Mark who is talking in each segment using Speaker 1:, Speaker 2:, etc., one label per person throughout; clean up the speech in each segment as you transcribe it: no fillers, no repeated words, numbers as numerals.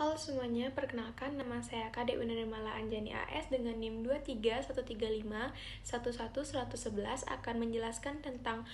Speaker 1: Halo semuanya, perkenalkan nama saya Kade Unirmala Anjani AS dengan NIM 231351111 akan menjelaskan tentang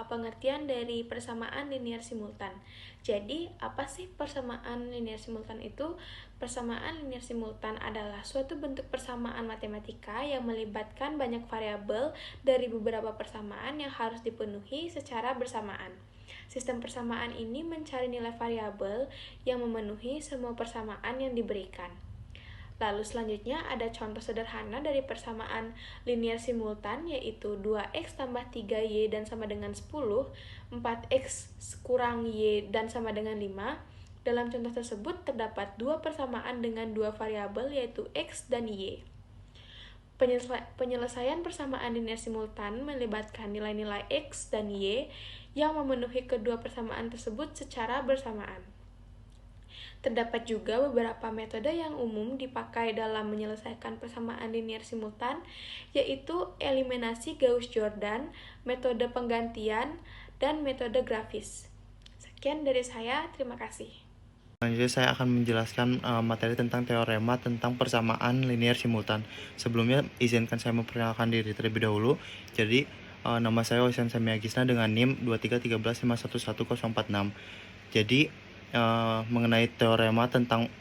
Speaker 1: pengertian dari persamaan linear simultan. Jadi, apa sih persamaan linear simultan itu? Persamaan linear simultan adalah suatu bentuk persamaan matematika yang melibatkan banyak variabel dari beberapa persamaan yang harus dipenuhi secara bersamaan. Sistem persamaan ini mencari nilai variabel yang memenuhi semua persamaan yang diberikan. Lalu selanjutnya ada contoh sederhana dari persamaan linear simultan, yaitu 2x tambah 3y dan sama dengan 10, 4x kurang y dan sama dengan 5. Dalam contoh tersebut terdapat dua persamaan dengan dua variabel, yaitu x dan y. Penyelesaian persamaan linear simultan melibatkan nilai-nilai x dan y yang memenuhi kedua persamaan tersebut secara bersamaan. Terdapat juga beberapa metode yang umum dipakai dalam menyelesaikan persamaan linear simultan, yaitu eliminasi Gauss-Jordan, metode penggantian, dan metode grafis. Sekian dari saya, terima kasih.
Speaker 2: Selanjutnya saya akan menjelaskan materi tentang teorema tentang persamaan linear simultan. Sebelumnya izinkan saya memperkenalkan diri terlebih dahulu. Jadi nama saya Ocean Semiagisna dengan NIM 23311511146. Jadi mengenai teorema tentang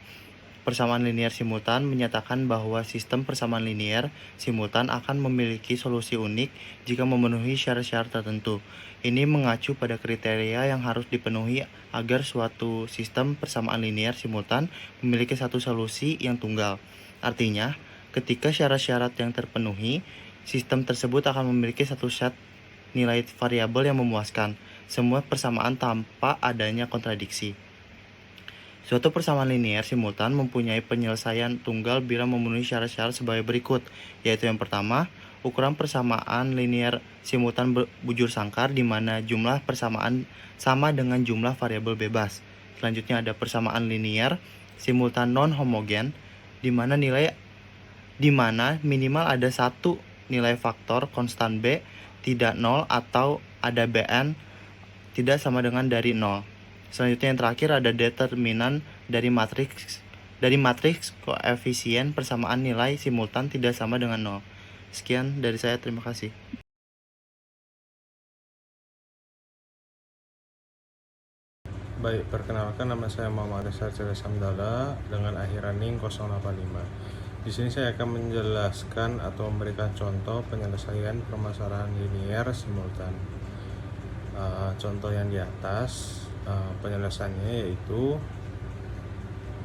Speaker 2: persamaan linear simultan menyatakan bahwa sistem persamaan linear simultan akan memiliki solusi unik jika memenuhi syarat-syarat tertentu. Ini mengacu pada kriteria yang harus dipenuhi agar suatu sistem persamaan linear simultan memiliki satu solusi yang tunggal. Artinya, ketika syarat-syarat yang terpenuhi, sistem tersebut akan memiliki satu set nilai variabel yang memuaskan, semua persamaan tanpa adanya kontradiksi. Suatu persamaan linear simultan mempunyai penyelesaian tunggal bila memenuhi syarat-syarat sebagai berikut, yaitu yang pertama, ukuran persamaan linear simultan bujur sangkar di mana jumlah persamaan sama dengan jumlah variabel bebas. Selanjutnya ada persamaan linear simultan non-homogen di mana minimal ada satu nilai faktor konstan B tidak 0 atau ada Bn tidak sama dengan dari 0. Selanjutnya yang terakhir ada determinan dari matriks koefisien persamaan nilai simultan tidak sama dengan 0. Sekian dari saya, terima kasih.
Speaker 3: Baik, perkenalkan nama saya Muhammad Rizal Samdala dengan akhiran NIM 085. Di sini saya akan menjelaskan atau memberikan contoh penyelesaian permasalahan linear simultan. Contoh yang di atas penyelesaiannya yaitu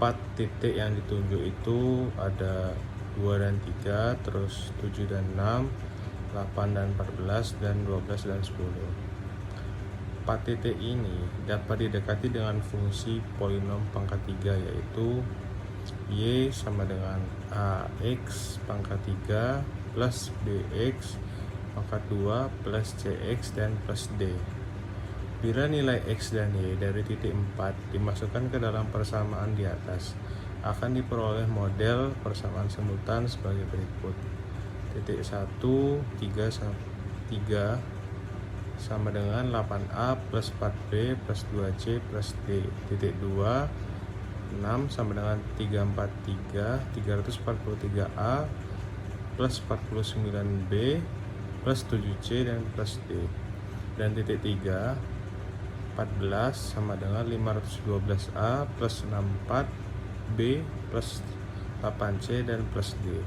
Speaker 3: 4 titik yang ditunjuk itu ada 2 dan 3, terus 7 dan 6, 8 dan 14, dan 12 dan 10. 4 titik ini dapat didekati dengan fungsi polinom pangkat 3, yaitu y sama dengan ax pangkat 3 plus bx pangkat 2 plus cx dan plus d. Bila nilai x dan y dari titik 4 dimasukkan ke dalam persamaan di atas, akan diperoleh model persamaan simultan sebagai berikut. Titik 1, 3 sama dengan 8a plus 4b plus 2c plus d. Titik 2, 6 sama dengan 343, 343a plus 49b plus 7c dan plus d. Dan titik 3, 14 sama dengan 512a plus 64b plus 8c dan plus d.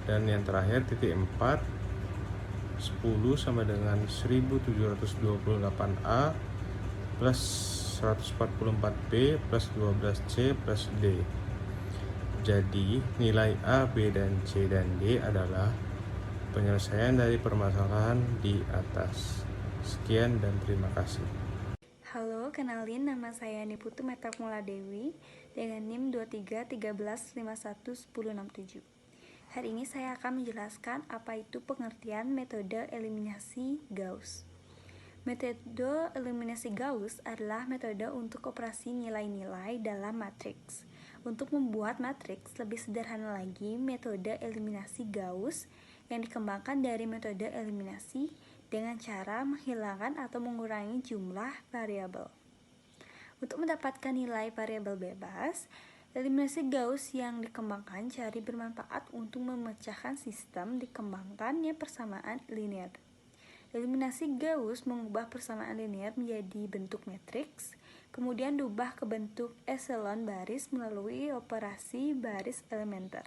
Speaker 3: Dan yang terakhir titik 4, 10 sama dengan 1728a plus 144b plus 12c plus d. Jadi nilai A, B, dan C dan D adalah penyelesaian dari permasalahan di atas. Sekian dan terima kasih.
Speaker 4: Halo, kenalin nama saya Niputu Metamula Dewi dengan NIM 2313511067. Hari ini saya akan menjelaskan apa itu pengertian metode eliminasi Gauss. Metode eliminasi Gauss adalah metode untuk operasi nilai-nilai dalam matriks. Untuk membuat matriks lebih sederhana lagi, metode eliminasi Gauss yang dikembangkan dari metode eliminasi dengan cara menghilangkan atau mengurangi jumlah variabel. Untuk mendapatkan nilai variabel bebas, Eliminasi Gauss yang dikembangkan cari bermanfaat untuk memecahkan sistem dikembangkannya persamaan linear. Eliminasi Gauss mengubah persamaan linear menjadi bentuk matriks, kemudian diubah ke bentuk echelon baris melalui operasi baris elementer.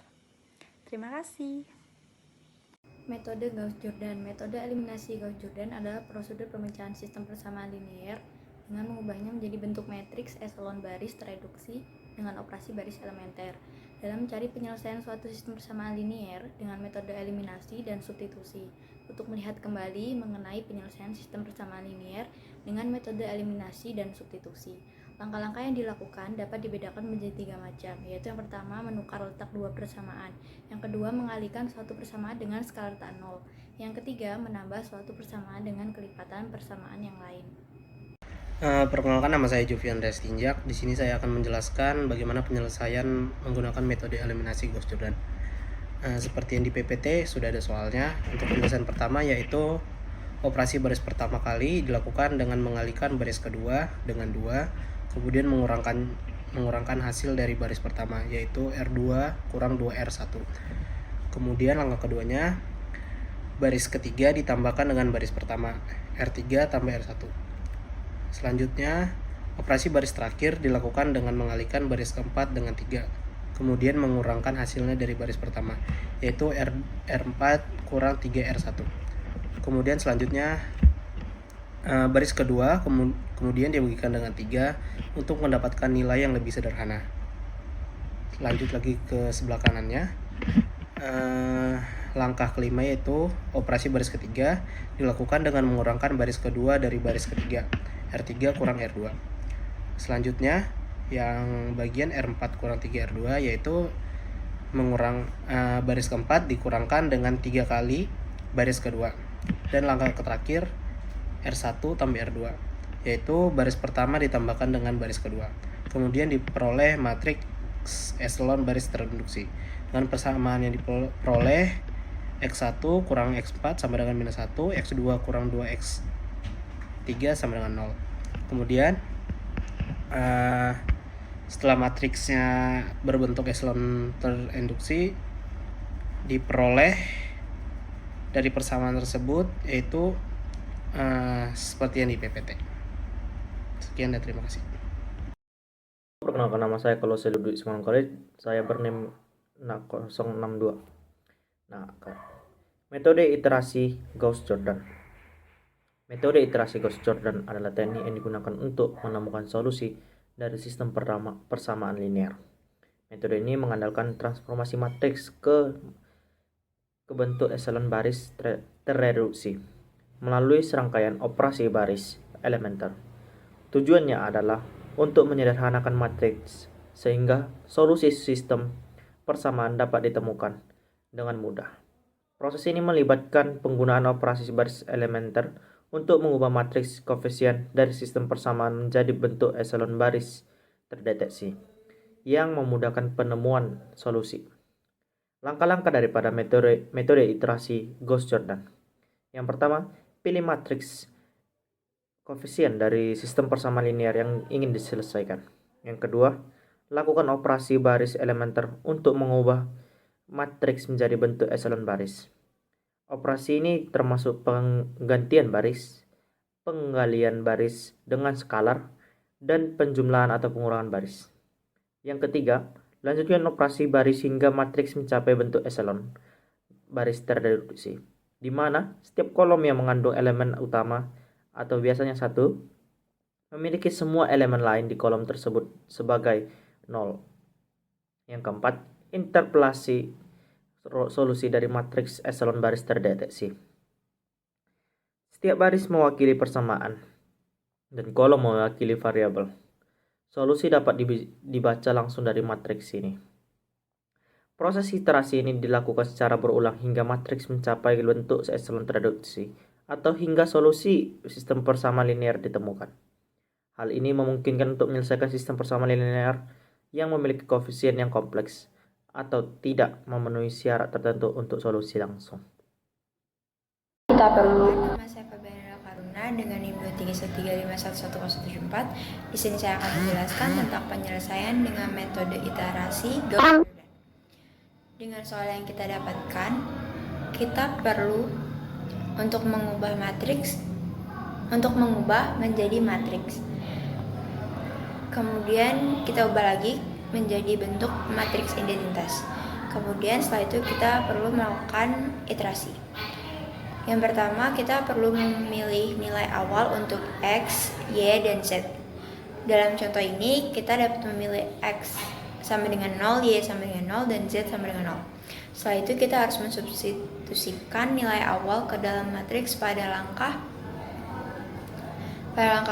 Speaker 4: Terima kasih.
Speaker 1: Metode Gauss-Jordan. Metode eliminasi Gauss-Jordan adalah prosedur pemecahan sistem persamaan linear dengan mengubahnya menjadi bentuk matriks echelon baris tereduksi dengan operasi baris elementer. Dalam mencari penyelesaian suatu sistem persamaan linear dengan metode eliminasi dan substitusi. Untuk melihat kembali mengenai penyelesaian sistem persamaan linear dengan metode eliminasi dan substitusi. Langkah-langkah yang dilakukan dapat dibedakan menjadi 3 macam, yaitu yang pertama menukar letak dua persamaan, yang kedua mengalihkan suatu persamaan dengan skala letak 0, yang ketiga menambah suatu persamaan dengan kelipatan persamaan yang lain.
Speaker 5: Perkenalkan, nama saya Jovian Restinjak. Di sini saya akan menjelaskan bagaimana penyelesaian menggunakan metode eliminasi Gauss-Jordan. Seperti yang di PPT sudah ada soalnya. Untuk penjelasan pertama yaitu operasi baris pertama kali dilakukan dengan mengalihkan baris kedua dengan 2, kemudian mengurangkan hasil dari baris pertama yaitu R2 kurang 2R1. Kemudian langkah keduanya, baris ketiga ditambahkan dengan baris pertama, R3 tambah R1. Selanjutnya, operasi baris terakhir dilakukan dengan mengalihkan baris keempat dengan 3, kemudian mengurangkan hasilnya dari baris pertama, yaitu R4 kurang 3R1. Kemudian selanjutnya, baris kedua kemudian dibagikan dengan 3 untuk mendapatkan nilai yang lebih sederhana. Lanjut lagi ke sebelah kanannya. Langkah kelima yaitu operasi baris ketiga dilakukan dengan mengurangkan baris kedua dari baris ketiga, R3 kurang R2. Selanjutnya yang bagian R4 kurang 3R2 yaitu baris keempat dikurangkan dengan 3 kali baris kedua. Dan langkah terakhir R1 tambah R2 yaitu baris pertama ditambahkan dengan baris kedua. Kemudian diperoleh matriks echelon baris tereduksi. Dengan persamaan yang diperoleh, X1 kurang X4 sama dengan minus 1, X2 kurang 2X3 sama dengan 0. Kemudian setelah matriksnya berbentuk echelon tereduksi, diperoleh dari persamaan tersebut yaitu seperti yang di PPT. Sekian dan terima kasih.
Speaker 6: Perkenalkan, nama saya Kolose Ludwig Simangun College. Saya bernim 062. Metode iterasi Gauss-Jordan. Metode iterasi Gauss-Jordan adalah teknik yang digunakan untuk menemukan solusi dari sistem persamaan linear. Metode ini mengandalkan transformasi matriks ke bentuk echelon baris tereduksi melalui serangkaian operasi baris elementer. Tujuannya adalah untuk menyederhanakan matriks sehingga solusi sistem persamaan dapat ditemukan dengan mudah. Proses ini melibatkan penggunaan operasi baris elementer untuk mengubah matriks koefisien dari sistem persamaan menjadi bentuk echelon baris terdeteksi yang memudahkan penemuan solusi. Langkah-langkah daripada metode iterasi Gauss-Jordan. Yang pertama, pilih matriks koefisien dari sistem persamaan linear yang ingin diselesaikan. Yang kedua, lakukan operasi baris elementer untuk mengubah matriks menjadi bentuk echelon baris. Operasi ini termasuk penggantian baris, penggalian baris dengan skalar, dan penjumlahan atau pengurangan baris. Yang ketiga, lanjutkan operasi baris hingga matriks mencapai bentuk echelon baris tereduksi, di mana setiap kolom yang mengandung elemen utama atau biasanya 1 memiliki semua elemen lain di kolom tersebut sebagai 0. Yang keempat, interpolasi solusi dari matriks echelon baris terdeteksi. Setiap baris mewakili persamaan dan kolom mewakili variabel. Solusi dapat dibaca langsung dari matriks ini. Proses iterasi ini dilakukan secara berulang hingga matriks mencapai bentuk echelon tereduksi atau hingga solusi sistem persamaan linear ditemukan. Hal ini memungkinkan untuk menyelesaikan sistem persamaan linear yang memiliki koefisien yang kompleks atau tidak memenuhi syarat tertentu untuk solusi langsung.
Speaker 1: Nama saya Fabiana Karuna.
Speaker 7: dengan NIM 23135111074. Di sini saya akan menjelaskan tentang penyelesaian dengan metode iterasi Gauss. Dengan soal yang kita dapatkan, kita perlu untuk mengubah menjadi matriks. Kemudian kita ubah lagi menjadi bentuk matriks identitas. Kemudian setelah itu kita perlu melakukan iterasi. Yang pertama, kita perlu memilih nilai awal untuk X, Y, dan Z. Dalam contoh ini, kita dapat memilih X sama dengan 0, Y sama dengan 0, dan Z sama dengan 0. Setelah itu, kita harus mensubstitusikan nilai awal ke dalam matriks pada langkah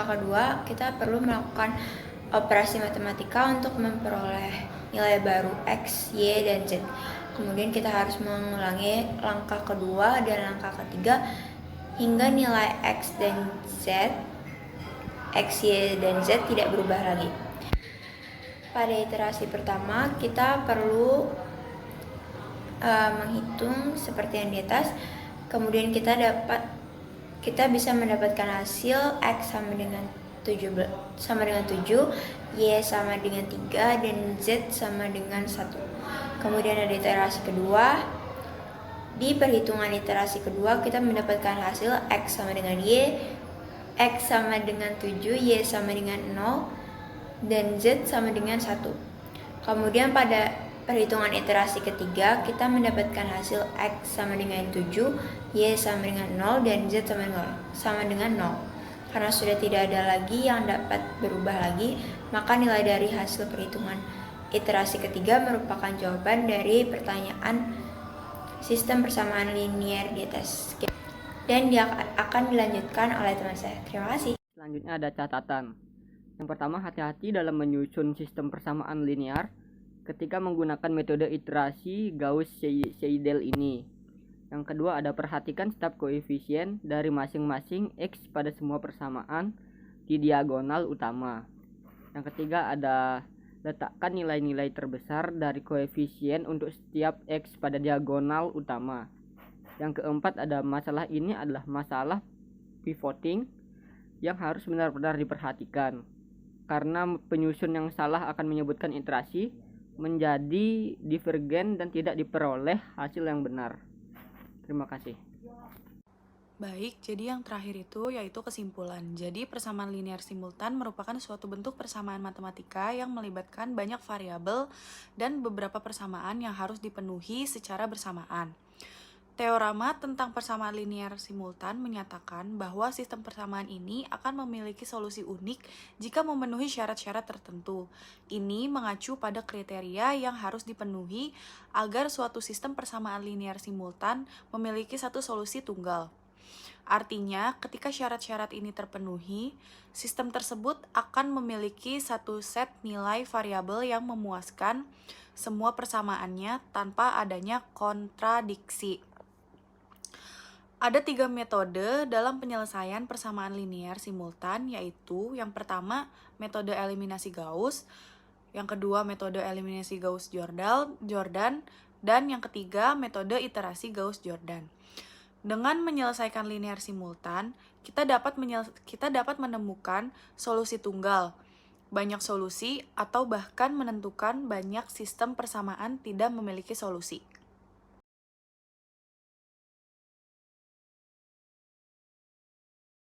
Speaker 7: kedua. Kita perlu melakukan operasi matematika untuk memperoleh nilai baru X, Y, dan Z. Kemudian kita harus mengulangi langkah kedua dan langkah ketiga hingga nilai X, Y, dan Z tidak berubah lagi. Pada iterasi pertama, kita perlu menghitung seperti yang di atas. Kemudian kita bisa mendapatkan hasil X sama dengan 7, Y sama dengan 3, dan Z sama dengan 1. Kemudian ada iterasi kedua. Di perhitungan iterasi kedua, kita mendapatkan hasil X sama dengan Y, X sama dengan 7, Y sama dengan 0, dan Z sama dengan 1. Kemudian pada perhitungan iterasi ketiga, kita mendapatkan hasil X sama dengan 7, Y sama dengan 0, dan Z sama dengan 0. Karena sudah tidak ada lagi yang dapat berubah lagi, maka nilai dari hasil perhitungan iterasi ketiga merupakan jawaban dari pertanyaan sistem persamaan linier di atas. Dan dia akan dilanjutkan oleh teman saya. Terima kasih.
Speaker 8: Selanjutnya ada catatan. Yang pertama, hati-hati dalam menyusun sistem persamaan linear ketika menggunakan metode iterasi Gauss-Seidel ini. Yang kedua, ada perhatikan setiap koefisien dari masing-masing X pada semua persamaan di diagonal utama. Yang ketiga, ada letakkan nilai-nilai terbesar dari koefisien untuk setiap X pada diagonal utama. Yang keempat, ada masalah ini adalah masalah pivoting yang harus benar-benar diperhatikan, karena penyusun yang salah akan menyebutkan iterasi menjadi divergen dan tidak diperoleh hasil yang benar. Terima kasih.
Speaker 9: Baik, jadi yang terakhir itu yaitu kesimpulan. Jadi persamaan linear simultan merupakan suatu bentuk persamaan matematika yang melibatkan banyak variabel dan beberapa persamaan yang harus dipenuhi secara bersamaan. Teorema tentang persamaan linear simultan menyatakan bahwa sistem persamaan ini akan memiliki solusi unik jika memenuhi syarat-syarat tertentu. Ini mengacu pada kriteria yang harus dipenuhi agar suatu sistem persamaan linear simultan memiliki satu solusi tunggal. Artinya, ketika syarat-syarat ini terpenuhi, sistem tersebut akan memiliki satu set nilai variabel yang memuaskan semua persamaannya tanpa adanya kontradiksi. Ada 3 metode dalam penyelesaian persamaan linear simultan, yaitu yang pertama metode eliminasi Gauss, yang kedua metode eliminasi Gauss-Jordan, dan yang ketiga metode iterasi Gauss-Jordan. Dengan menyelesaikan linear simultan, kita dapat menemukan solusi tunggal, banyak solusi, atau bahkan menentukan banyak sistem persamaan tidak memiliki solusi.